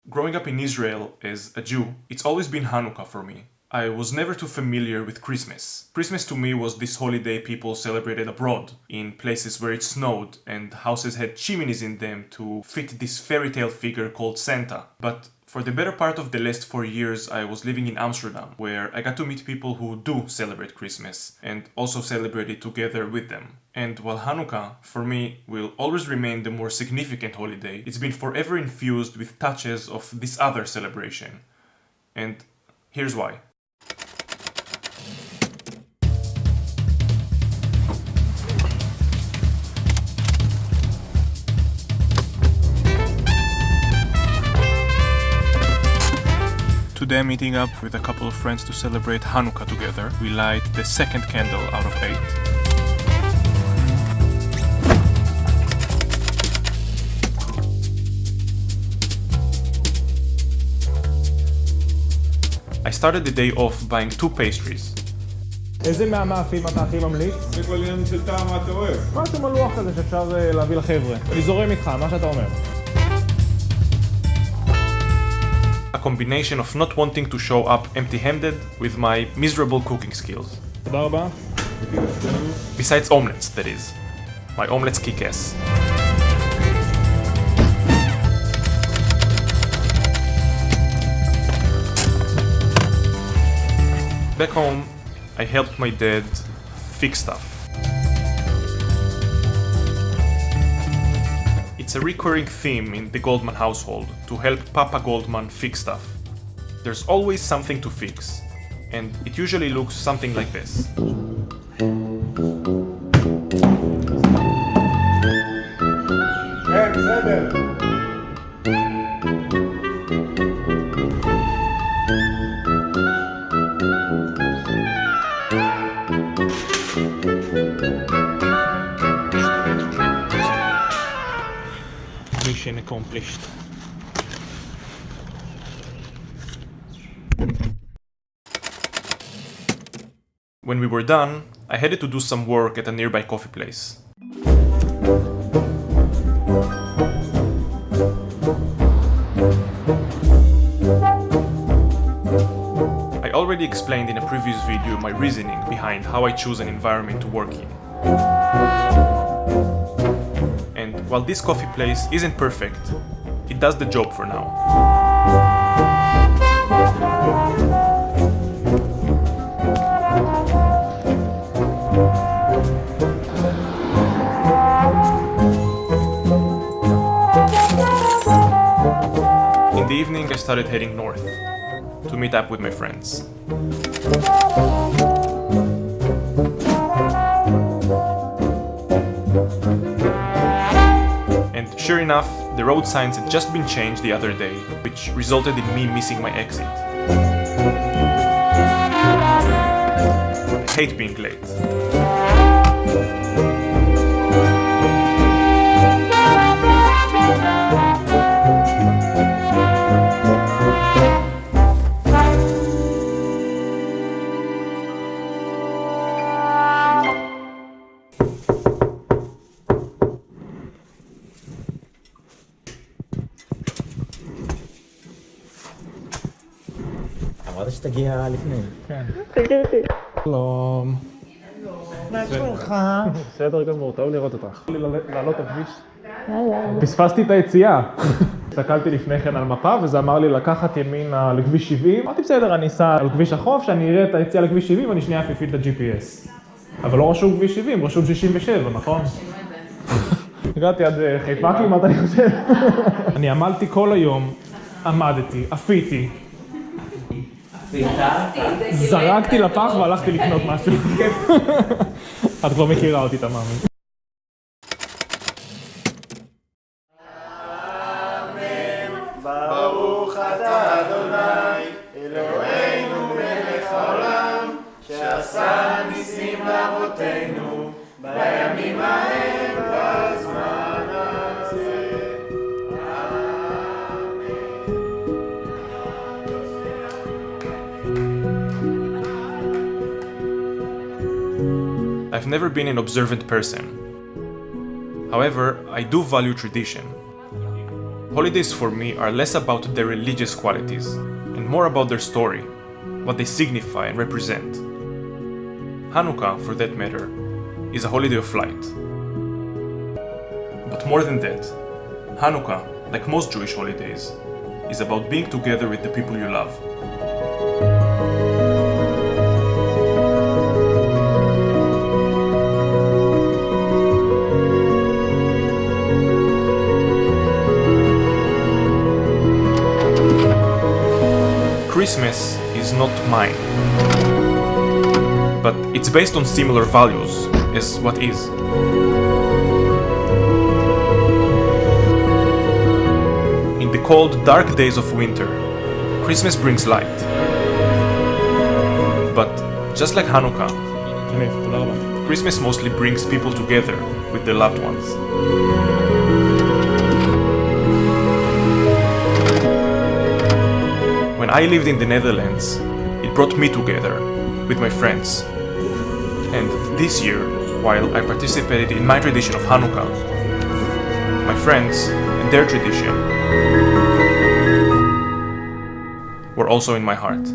Growing up in Israel as a Jew, it's always been Hanukkah for me. I was never too familiar with Christmas. Christmas to me was this holiday people celebrated abroad, in places where it snowed and houses had chimneys in them to fit this fairy tale figure called Santa. But for the better part of the last 4 years, I was living in Amsterdam, where I got to meet people who do celebrate Christmas and also celebrate it together with them. And while Hanukkah, for me, will always remain the more significant holiday, it's been forever infused with touches of this other celebration. And here's why. Today I'm meeting up with a couple of friends to celebrate Hanukkah together. We light the second candle out of 8. I started the day off buying 2 pastries. איזה מהמאפים אתה הכי ממליץ? זה כל עניין של טעם מה אתה אוהב. משהו מלוח כזה שאפשר להביא לחבר'ה. אני זורם איתך, מה שאתה אומר. A combination of not wanting to show up empty-handed with my miserable cooking skills. תודה רבה. Besides omelets, that is. My omelets kick ass. Back home, I helped my dad fix stuff. It's a recurring theme in the Goldman household to help Papa Goldman fix stuff. There's always something to fix, and it usually looks something like this. Mission accomplished. When we were done, I headed to do some work at a nearby coffee place. I already explained in a previous video my reasoning behind how I choose an environment to work in. And while this coffee place isn't perfect, it does the job for now. In the evening, I started heading north to meet up with my friends. And sure enough, the road signs had just been changed the other day, which resulted in me missing my exit. I hate being late. אמרת שתגיע לפני. כן. שלום. מה שלומך? בסדר גמור, טוב לראות אותך. לעלות הכביש. פספסתי את היציאה. הסתכלתי לפני כן על מפה וזה אמר לי לקחת ימינה לכביש 70. אמרתי בסדר, אני אסע על כביש החוף, שאני אראה את היציאה לכביש 70 ואני שנייה אפעיל את ה-GPS. אבל לא רשום כביש 70, רשום 67, נכון? הגעתי עד חיפה כמעט, אני חושב. אני עמלתי כל היום, עמדתי, אפיתי. זרקתי לפח והלכתי לקנות משהו. את כבר מכירה אותי, תממי. ברוך אתה אדוני, אלוהינו מלך העולם, שעשה ניסים לאבותינו, בימים ההם בזמן הזה. I've never been an observant person. However, I do value tradition. Holidays for me are less about their religious qualities and more about their story, what they signify and represent. Hanukkah, for that matter, is a holiday of light. But more than that, Hanukkah, like most Jewish holidays, is about being together with the people you love. Christmas is not mine, but it's based on similar values as what is. In the cold, dark days of winter, Christmas brings light. But just like Hanukkah, Christmas mostly brings people together with their loved ones. When I lived in the Netherlands, it brought me together with my friends. And this year, while I participated in my tradition of Hanukkah, my friends and their tradition were also in my heart.